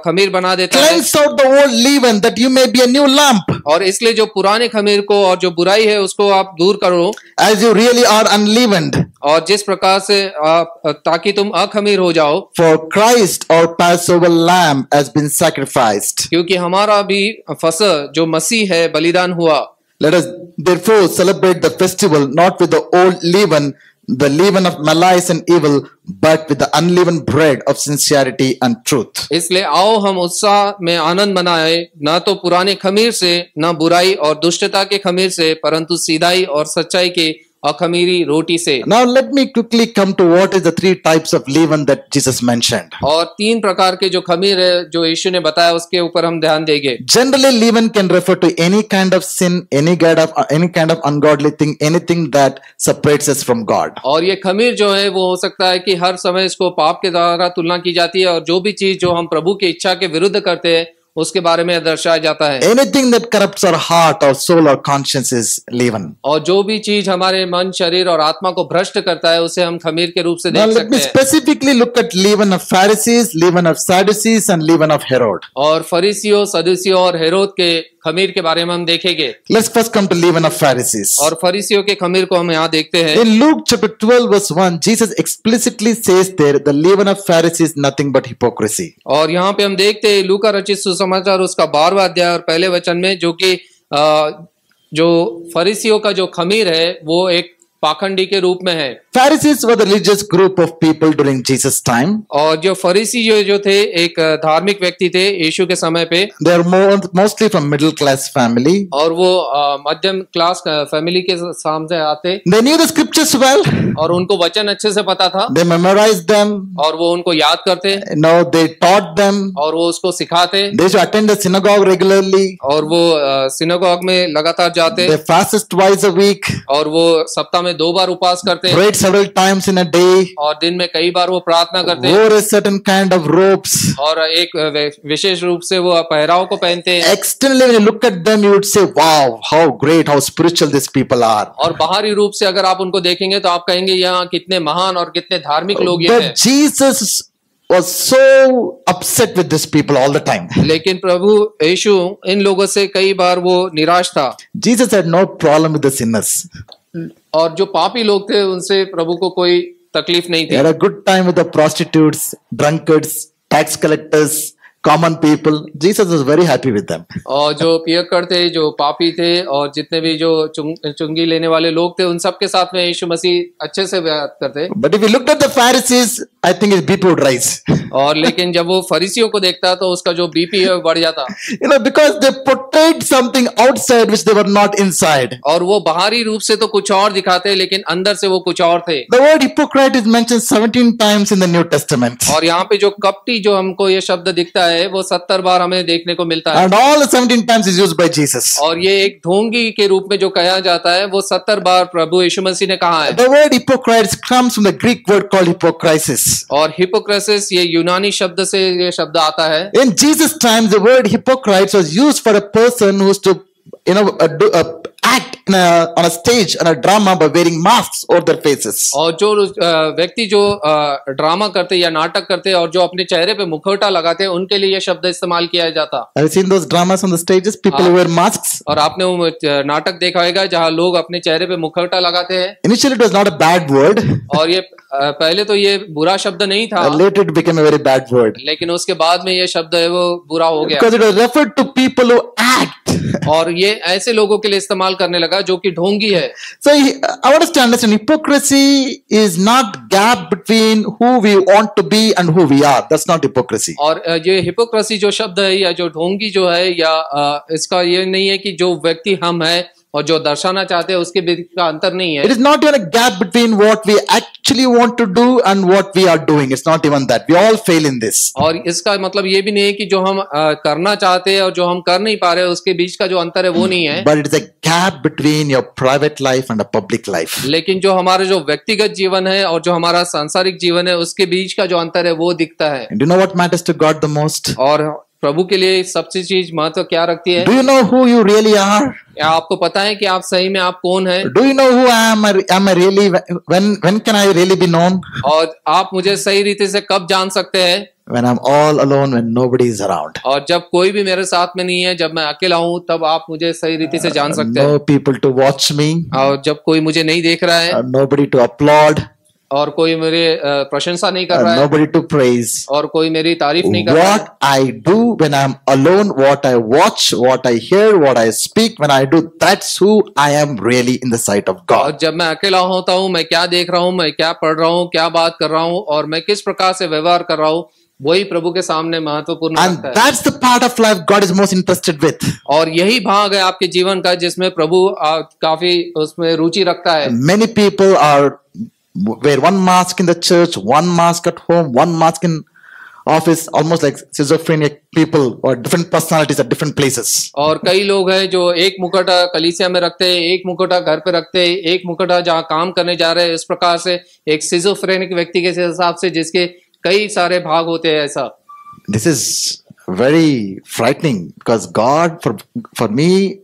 खमीर बना देता है। Cleanse out the old leaven that you may be a new lump. और इसलिए जो पुराने खमीर को और जो बुराई है उसको आप दूर करो, As you really are unleavened. और जिस प्रकार से ताकि तुम अखमीर हो जाओ। For Christ our Passover lamb has been sacrificed. क्योंकि हमारा भी फसह जो मसीह है बलिदान हुआ। Let us therefore celebrate the festival not with the old leaven, the leaven of malice and evil, but with the unleavened bread of sincerity and truth. इसलिए आओ हम उत्साह में आनंद मनाए, न तो पुराने खमीर से, न बुराई और दुष्टता के खमीर से, परंतु सीधाई और सच्चाई के अखमीरी रोटी से। Now let me quickly come to what is the three types of leaven that Jesus mentioned. और 3 प्रकार के जो खमीर है जो यीशु ने बताया उसके ऊपर हम ध्यान देंगे। Generally, leaven can refer to any kind of sin, any kind of ungodly thing, anything that separates us from God. और ये खमीर जो है वो हो सकता है कि हर समय इसको पाप के द्वारा तुलना की जाती है और जो भी चीज जो हम प्रभु की इच्छा के विरुद्ध करते हैं उसके बारे में दर्शाया जाता है। Anything that corrupts our heart, our soul, our conscience is leaven. और जो भी चीज हमारे मन, शरीर और आत्मा को भ्रष्ट करता है उसे हम खमीर के रूप से Now देख let me सकते हैं। specifically look at leaven of Pharisees, leaven of Sadducees, and leaven of Herod. और फरीसियों, सदूसियों और हेरोद के खमीर के बारे में हम देखेंगे। Let's first come to leaven of Pharisees. और फरीसियों के खमीर को हम यहाँ देखते हैं। In Luke chapter 12 verse 1, Jesus explicitly says there, the leaven of Pharisees is nothing but hypocrisy. और यहाँ पे हम देखते हैं लूका रचित सुसमाचार उसका 12वां अध्याय और पहले वचन में जो कि जो फरीसियों का जो खमीर है वो एक पाखंडी के रूप में है। Pharisees were the religious group of people during Jesus' time. और जो फरीसी जो थे एक धार्मिक व्यक्ति थे यीशु के समय पे, They are mostly from middle class family. और वो मध्यम क्लास फैमिली के सामने आते, They knew the scriptures well. और उनको वचन अच्छे से पता था, They memorized them. और वो उनको याद करते, They taught them. और वो उसको सिखाते, They used to attend the synagogue regularly. और वो सिनेगॉग में लगातार जाते, They fasted twice a week. और वो सप्ताह में 2 बार उपवास करते, Prayed several times in a day. और दिन में कई बार वो प्रार्थना करते, Wore a certain kind of robes. और एक विशेष रूप से वो पहराव को पहनते। Externally, when you look at them, you would say, "Wow, how great, how spiritual these people are." और बाहरी रूप से अगर आप उनको देखेंगे तो आप कहेंगे यहाँ कितने महान और कितने धार्मिक लोग ये हैं। But Jesus was so upset with these people all the time. लेकिन प्रभु यीशु इन लोगों से कई बार वो निराश था, Jesus had no problem with the sinners. और जो पापी लोग थे उनसे प्रभु को कोई तकलीफ नहीं He थी। had a good time with the prostitutes, drunkards, tax collectors, common people. Jesus was very happy with them. और जो पियक्कड़ थे, जो पापी थे, और जितने भी जो चुंगी लेने वाले लोग थे, उन सब के साथ में यीशु मसीह अच्छे से बात करते। But if you looked at the Pharisees, I think his BP would rise. और लेकिन जब वो फरीसियों को देखता तो उसका जो बीपी है वो बढ़ जाता। Because they portrayed something outside which they were not inside. और वो बाहरी रूप से तो कुछ और दिखाते, लेकिन अंदर से वो कुछ और थे। The word hypocrite is mentioned 17 times in the New Testament. और यहाँ पे जो कपटी जो हमको ये शब्द दिखता है वो 70 बार हमें देखने को मिलता है। And all the 17 times is used by Jesus. और ये एक ढोंगी के रूप में जो कहा जाता है वो 70 बार प्रभु यीशु मसीह ने कहा है। The word hypocrite comes from the Greek word called hypocrisis. और हिपोक्रेसिस ये यूनानी शब्द से ये शब्द आता है। In Jesus' time, the word hypocrite was used for a person who used to, act on a stage on a drama by wearing masks over their faces. और जो व्यक्ति जो ड्रामा करते या नाटक करते और जो अपने चेहरे पे मुखौटा लगाते हैं उनके लिए ये शब्द इस्तेमाल किया जाता। Have you seen those dramas on the stages? People who wear masks. और आपने वो नाटक देखा होगा जहाँ लोग अपने चेहरे पे मुखौटा लगाते हैं। Initially, it was not a bad word. और ये पहले तो ये बुरा शब्द नहीं था, Later, it became a very bad word. लेकिन उसके बाद में ये शब्द है वो बुरा हो गया। Because it was referred to people who act. और ये ऐसे लोगों के लिए इस्तेमाल करने लगा जो कि ढोंगी है। So I want us to understand, hypocrisy is not gap between who we want to be and who we are. That's not hypocrisy. और ये हिपोक्रेसी जो शब्द है या जो ढोंगी जो है या इसका ये नहीं है कि जो व्यक्ति हम है और जो दर्शाना चाहते हैं उसके बीच का अंतर नहीं है। It is not even a gap between what we actually want to do and what we are doing. It's not even that. We all fail in this. और इसका मतलब ये भी नहीं है कि जो हम करना चाहते हैं और जो हम कर नहीं पा रहे उसके बीच का जो अंतर है वो नहीं है। But it is a gap between your private life and a public life. लेकिन जो हमारा जो व्यक्तिगत जीवन है और जो हमारा सांसारिक जीवन है उसके बीच का जो अंतर है वो दिखता है। And do you know what matters to God the most? और प्रभु के लिए सबसे चीज महत्व क्या रखती है? Do you know who you really are? क्या आपको पता है कि आप सही में आप कौन है? Do you know who I am? Am I really? When can I really be known? और आप मुझे सही रीति से कब जान सकते हैं? When I'm all alone, when nobody is around. और जब कोई भी मेरे साथ में नहीं है, जब मैं अकेला हूँ, तब आप मुझे सही रीति से जान सकते हैं। No people to watch me. और जब कोई मुझे नहीं देख रहा है, Nobody to applaud. और कोई मेरे प्रशंसा नहीं कर रहा है, Nobody to praise. और कोई मेरी तारीफ नहीं कर रहा है। What I do when I'm alone, what I watch, what I hear, what I speak, when I do, that's who I am really in the sight of और God. जब मैं अकेला होता हूँ, मैं क्या देख रहा हूँ, मैं क्या पढ़ रहा हूँ, क्या बात कर रहा हूँ और मैं किस प्रकार से व्यवहार कर रहा हूँ, वही प्रभु के सामने महत्वपूर्ण And रखता है। that's the part of life God is most interested with. और यही भाग है आपके जीवन का जिसमें प्रभु काफी उसमें रुचि रखता है। Many people wear one mask in the church, one mask at home, one mask in office, almost like schizophrenic people or different personalities at different places. और कई लोग हैं जो एक मुकुटा कलीसिया में रखते हैं, एक मुकुटा घर पे रखते हैं, एक मुकुटा जहाँ काम करने जा रहे हैं, इस प्रकार से एक सिजोफ्रेनिक व्यक्ति के हिसाब से जिसके कई सारे भाग होते हैं ऐसा। This is very frightening because for me,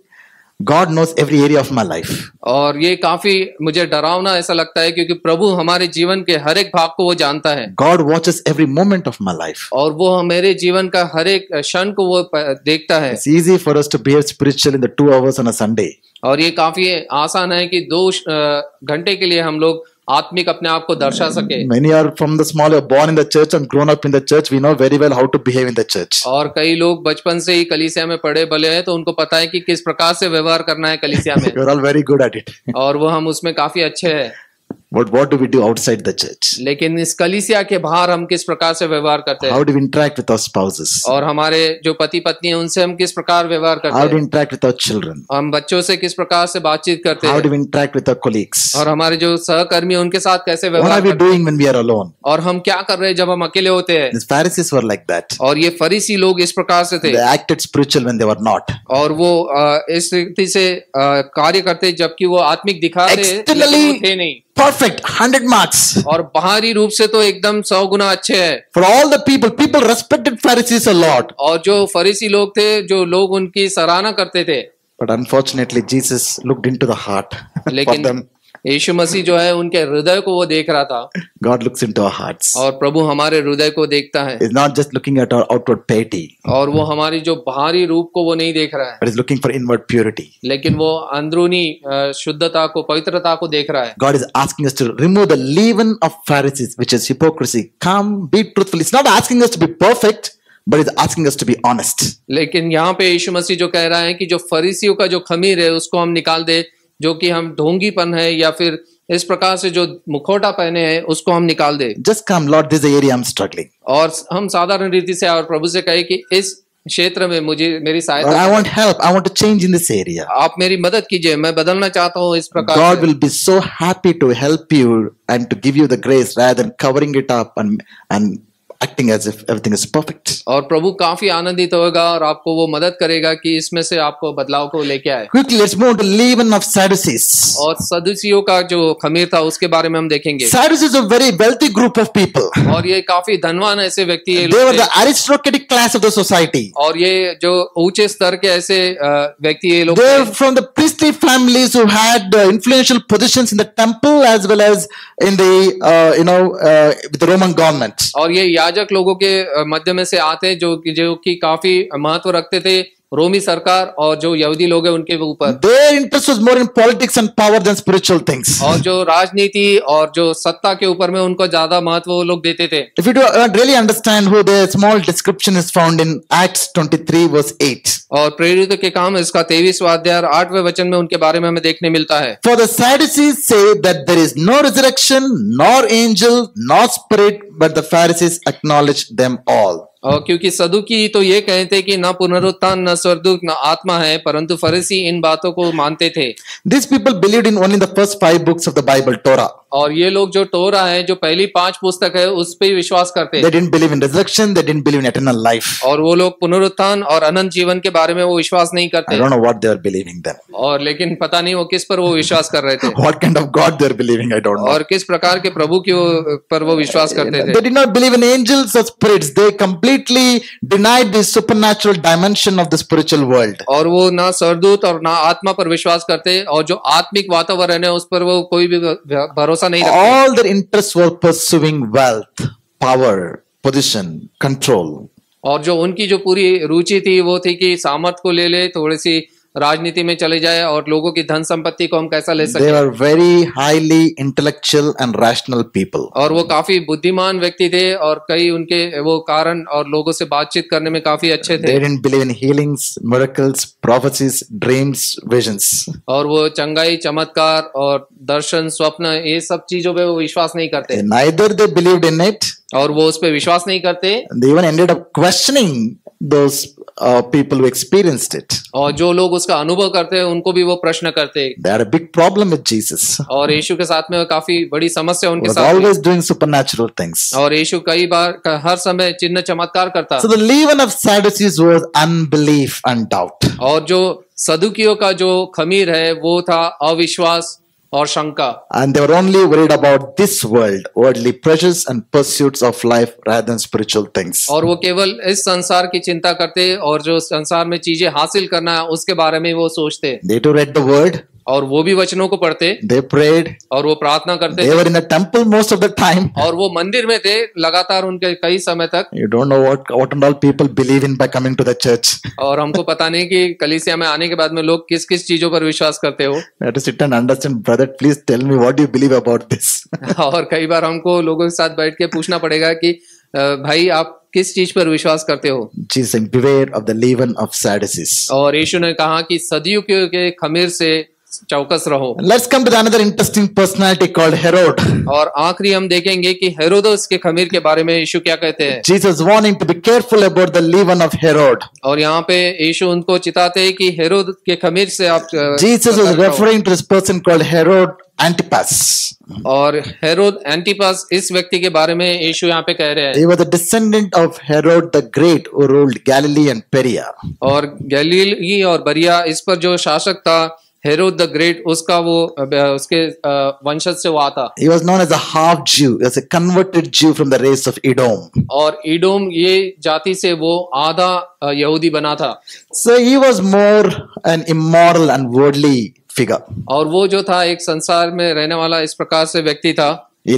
God knows every area of my life. और ये काफी मुझे डरावना ऐसा लगता है क्योंकि प्रभु हमारे जीवन के हर एक भाग को वो जानता है। God watches every moment of my life. और वो मेरे जीवन का हर एक क्षण को वो देखता है। It's easy for us to behave spiritual in the 2 hours on a Sunday. और ये काफी आसान है कि 2 घंटे के लिए हम लोग आत्मिक अपने आप को दर्शा सके। Many are from the small, are born in the church and grown up in the church. We know very well how to behave in the church. और कई लोग बचपन से ही कलीसिया में पढ़े बले हैं, तो उनको पता है कि किस प्रकार से व्यवहार करना है कलीसिया में, You're all very good at it. और वो हम उसमें काफी अच्छे हैं। But what do we do outside the church? लेकिन इस कलीसिया के बाहर हम किस प्रकार से व्यवहार करते How हैं, do we interact with our spouses? और हमारे जो पति पत्नी हैं उनसे हम किस प्रकार व्यवहार करते How do we हैं, interact with our children? हम बच्चों से किस प्रकार से बातचीत करते How हैं, do we interact with our colleagues? और हमारे जो सहकर्मी हैं उनके साथ कैसे What व्यवहार are we करते हैं, doing when we are alone? और हम क्या कर रहे हैं जब हम अकेले होते हैं। These Pharisees were like that. और ये फरीसी लोग इस प्रकार से थे, They acted spiritual when they were not. और वो इस रीति से कार्य करते जबकि वो आत्मिक दिखाते लेकिन वो थे नहीं, Perfect, 100 marks. और बाहरी रूप से तो एकदम 100 गुना अच्छे हैं। For all the people respected Pharisees a lot. और जो फरीसी लोग थे, जो लोग उनकी सराहना करते थे, But unfortunately, Jesus looked into the heart for लेकिन them. यीशु मसीह जो है उनके हृदय को वो देख रहा था, God looks into our hearts. और प्रभु हमारे हृदय को देखता है, He's not just looking at our outward piety, और वो हमारी जो बाहरी रूप को वो नहीं देख रहा है, but He's looking for inward purity. लेकिन वो अंदरूनी शुद्धता को, पवित्रता को देख रहा है। God is asking us to remove the leaven of Pharisees, which is hypocrisy. Come, be truthful. It's not asking us to be perfect, but it's asking us to be honest. लेकिन यहाँ पे यीशु मसीह जो कह रहा है कि जो फरीसियों का जो खमीर है उसको हम निकाल दे, जो कि हम ढोंगीपन है या फिर इस प्रकार से जो मुखौटा पहने हैं उसको हम निकाल दे, Just come, Lord, this is the area I'm struggling. और हम साधारण रीति से और प्रभु से कहे कि इस क्षेत्र में मुझे मेरी Lord, सहायता I करें। want help. I want to change in this area. आप मेरी मदद कीजिए, मैं बदलना चाहता हूँ इस प्रकार God से। will be so happy to help you and to give you the grace rather than covering it up and acting as if everything is perfect. और प्रभु काफी आनंदित होगा और आपको वो मदद करेगा कि इसमें से आपको बदलाव को लेके आए। Quickly, let's move to leaven of Sadducees. और सदुसियों का जो खमीर था उसके बारे में हम देखेंगे। Sadducees are a very wealthy group of people. और ये काफी धनवान ऐसे व्यक्ति ये They लोग were थे, the aristocratic class of the society. और ये जो ऊंचे स्तर के ऐसे व्यक्ति ये लोग They थे। were from the priestly families who had influential positions in the temple as well as in the with the Roman government. और ये याजक लोगों के मध्य में से आते जो कि काफी महत्व रखते थे रोमी सरकार और जो यहूदी लोग हैं उनके ऊपर। Their interest was more in politics and power than spiritual things. और जो राजनीति और जो सत्ता के ऊपर में उनको ज्यादा महत्व वो लोग देते थे। If you do really understand who, their small description is found in Acts 23 verse 8. और प्रेरितों के काम इसका 23वां अध्याय 8वें वचन में उनके बारे में हमें देखने मिलता है। For the Sadducees say that there is no resurrection, nor angel, nor spirit, but the Pharisees acknowledge them all. और क्योंकि सदुकी तो ये कहते कि न पुनरुत्थान न स्वर्गदूत न आत्मा है, परंतु फरीसी इन बातों को मानते थे। These people believed in only the first 5 books of the Bible, Torah. और ये लोग जो टोरा है, जो पहली 5 पुस्तक है उस पे विश्वास करते They didn't believe in resurrection, they didn't believe in eternal life. और वो लोग पुनरुत्थान और अनंत जीवन के बारे में वो विश्वास नहीं I करते। don't know what they were believing then. और लेकिन पता नहीं वो किस पर वो विश्वास कर रहे थे What kind of God they were believing, I don't know. और किस प्रकार के प्रभु की पर वो विश्वास करते They थे। did not believe in angels or spirits. They completely denied the supernatural dimension of the spiritual world. और वो ना स्वर्गदूत और ना आत्मा पर विश्वास करते और जो आत्मिक वातावरण है उस पर वो कोई भी भरोसा नहीं रखते। All their interests were pursuing wealth, power, position, control. और जो उनकी जो पूरी रुचि थी वो थी कि सामर्थ को ले ले, थोड़ी सी राजनीति में चले जाए और लोगों की धन संपत्ति को हम कैसा ले They सके। were very highly intellectual and rational people. और वो काफी बुद्धिमान व्यक्ति थे और कई उनके वो कारण और लोगों से बातचीत करने में काफी अच्छे थे। They didn't believe in healings, miracles, prophecies, dreams, visions. और वो चंगाई, चमत्कार और दर्शन, स्वप्न, ये सब चीजों पे वो विश्वास नहीं करते Neither they believed in it. और वो उस पे विश्वास नहीं करते। They even ended up questioning those people who experienced it. और जो लोग उसका अनुभव करते हैं उनको भी वो प्रश्न करते। They had a big problem with Jesus. और यीशु के साथ में काफी बड़ी समस्या He उनके was साथ में। always doing supernatural things. और यीशु कई बार हर समय चिन्ह चमत्कार करता। So the leaven of Sadducees was unbelief and doubt. और जो सदुकियों का जो खमीर है वो था अविश्वास और शंका। And they were only worried about this world, worldly pleasures and pursuits of life rather than spiritual things. और वो केवल इस संसार की चिंता करते और जो संसार में चीजें हासिल करना है उसके बारे में वो सोचते। They too read the word. और वो भी वचनों को पढ़ते they prayed, और वो प्रार्थना करते they were in the temple most of the time. और वो मंदिर में थे लगातार उनके कई समय तक। You don't know what and all people believe in by coming to the church. और हमको पता नहीं कि कलीसिया में आने के बाद में लोग किस किस चीजों पर विश्वास करते हो। I have to sit and understand, brother, please tell me what do you believe about this. और कई बार हमको लोगों के साथ बैठ के पूछना पड़ेगा कि भाई आप किस चीज पर विश्वास करते हो। Jesus saying, beware of the leaven of Sadducees. और यीशु ने कहा कि सदुकियों के खमीर से चौकस रहो। Let's come to the another interesting personality called Herod. और आखिरी हम देखेंगे कि हेरोदस के खमीर के बारे में यीशु क्या कहते हैं। Jesus warning to be careful about the leaven of Herod. और यहाँ पे यीशु उनको चिताते हैं कि हेरोद के खमीर से आप Jesus was referring to this person called Herod Antipas. और हेरोद एंटिपस इस व्यक्ति के बारे में यीशु यहाँ पे कह रहे हैं। He was a descendant of Herod the Great who ruled Galilee and Perea. और गलीली और बरिया इस पर जो शासक था हेरोद द ग्रेट उसका वो उसके वंशज से वो आता। He was known as a half Jew, as a converted Jew from the race of Edom. और इडोम ये जाति से वो आधा यहूदी बना था। So he was more an immoral and worldly figure. और वो जो था एक संसार में रहने वाला इस प्रकार से व्यक्ति था। He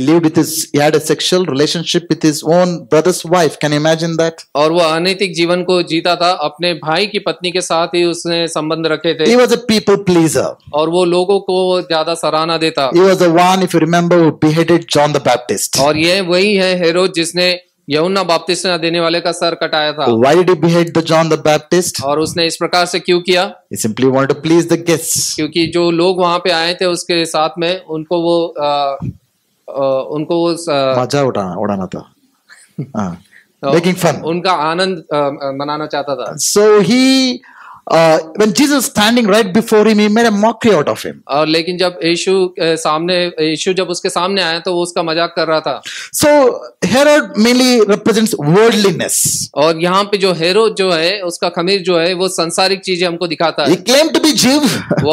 had a sexual relationship with his own brother's wife. Can you imagine that? और वो अनैतिक जीवन को जीता था, अपने भाई की पत्नी के साथ ही उसने संबंध रखे थे। He was a people pleaser. और वो लोगों को ज्यादा सराहना देता। He was the one, if you remember, who beheaded John the Baptist. और ये वही है हेरोद जिसने यूहन्ना बपतिस्मा देने वाले का सर कटाया था। Why did he behead the John the Baptist? और उसने इस प्रकार से क्यों किया? He simply wanted to please the guests. क्योंकि जो लोग वहां पे आए थे उसके साथ में उनको वो मजा उड़ाना था, making fun. उनका आनंद मनाना चाहता था। So he when Jesus was standing right before him, he made a mockery out of him. और लेकिन जब यीशु जब उसके सामने आया तो वो उसका मजाक कर रहा था। So Herod mainly represents worldliness. और यहाँ पे जो हेरोद जो है उसका खमीर जो है वो सांसारिक चीजें हमको दिखाता है। He claimed to be Jew,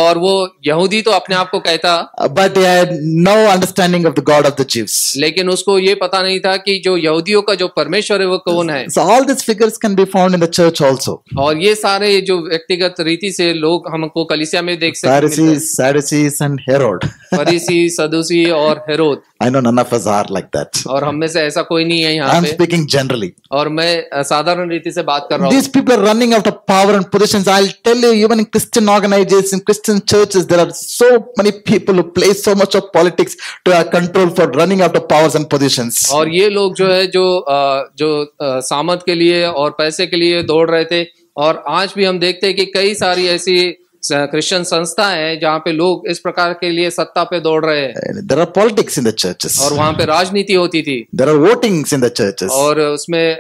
और वो यहूदी तो अपने आप को कहता, but he had no understanding of the God of the Jews. लेकिन उसको ये पता नहीं था कि जो यहूदियों का जो परमेश्वर है वो कौन है। So all these figures can be found in the church also. और ये सारे जो व्यक्तिगत रीति से लोग हमको कलीसिया में देख सकते हैं। Pharisees and Herod. फरीसी, सदूसी और Herod. I know none of us are like that. और हम में से ऐसा कोई नहीं है यहाँ I'm पे। speaking generally. और मैं साधारण रीति से बात कर रहा हूँ। These people are running after power and positions. I'll tell you, even in Christian organizations, Christian churches, there are so many people who play so much of politics to have control for running after powers and positions. और ये लोग जो है जो सामर्थ के लिए और पैसे के लिए दौड़ रहे थे, और आज भी हम देखते हैं कि कई सारी ऐसी क्रिश्चियन संस्था है जहाँ पे लोग इस प्रकार के लिए सत्ता पे दौड़ रहे हैं। There are politics in the churches. और वहाँ पे राजनीति होती थी। There are votings in the churches. और उसमें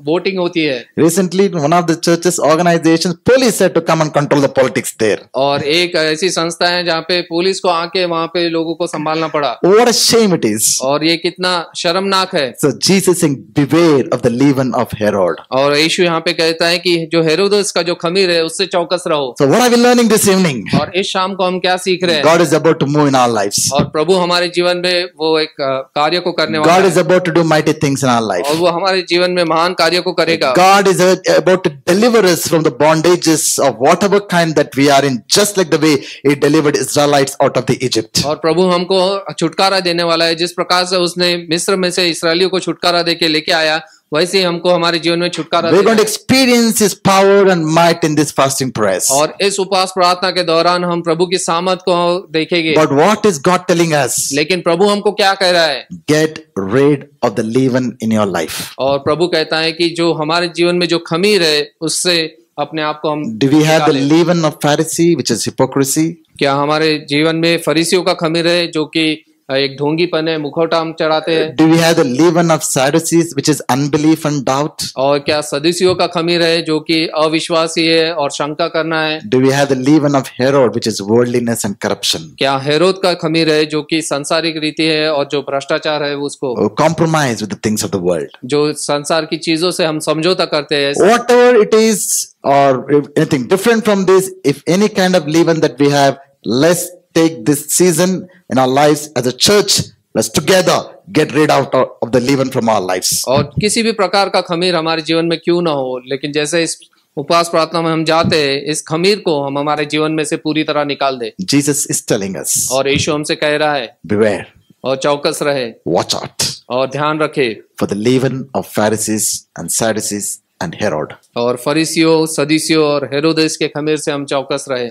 वोटिंग होती है। Recently, in one of the churches organizations, police had to come and control the politics there. और एक ऐसी संस्था है जहाँ पे पुलिस को आके वहाँ पे लोगों को संभालना पड़ा। What a shame it is. और ये कितना शर्मनाक है। So Jesus saying, beware of the leaven of Herod. और यीशु यहाँ पे कहता है कि जो हेरोदस का जो खमीर है उससे चौकस रहो। So what are we learning this evening? और इस शाम को हम क्या सीख रहे हैं? God is about to move in our lives. और प्रभु हमारे जीवन में वो एक कार्य को करने वाला God है। is about to do mighty things in our life. और वो हमारे जीवन में महान कार्य को करेगा। God is about to deliver us from the bondages of whatever kind that we are in, just like the way He delivered Israelites out of the Egypt. और प्रभु हमको छुटकारा देने वाला है, जिस प्रकार से उसने मिस्र में से इस्राएलियों को छुटकारा देके लेके आया, वैसे ही हमको हमारे जीवन में छुटकारा We're going to experience His power and might in this fasting prayers. और इस उपवास प्रार्थना के दौरान हम प्रभु की सामर्थ को देखेंगे। But what is God telling us? लेकिन प्रभु हमको क्या कह रहा है? Get rid of the leaven in your life. और प्रभु कहता है कि जो हमारे जीवन में जो खमीर है उससे अपने आप को हम Do we have the leaven of Pharisee, which is hypocrisy? क्या हमारे जीवन में फरीसियों का खमीर है जो कि एक ढोंगीपन है, मुखौटा हम चढ़ाते हैं? Do we have the leaven of Sadducees, which is unbelief and doubt? और क्या सदूसियों का खमीर है जो कि अविश्वासी है और शंका करना है? Do we have the leaven of Herod, which is worldliness and corruption? क्या हेरोद का खमीर है जो कि सांसारिक रीति है और जो भ्रष्टाचार है उसको Compromise with the things of the world. जो संसार की चीजों से हम समझौता करते हैं? Whatever it is, or if anything different from this, if any kind of leaven that we have, let's take this season in our lives as a church. Let's together get rid out of the leaven from our lives. और किसी भी प्रकार का खमीर हमारे जीवन में क्यों ना हो, लेकिन जैसे इस उपवास प्रार्थना में हम जाते हैं, इस खमीर को हम हमारे जीवन में से पूरी तरह निकाल दे। Jesus is telling us, और यीशु हमसे कह रहा है, beware, और चौकस रहे watch out और ध्यान रखे for the leaven of Pharisees and Sadducees and Herod. और फरीसियों, सदूसियों और हेरोदेस के खमीर से हम चौकस रहे।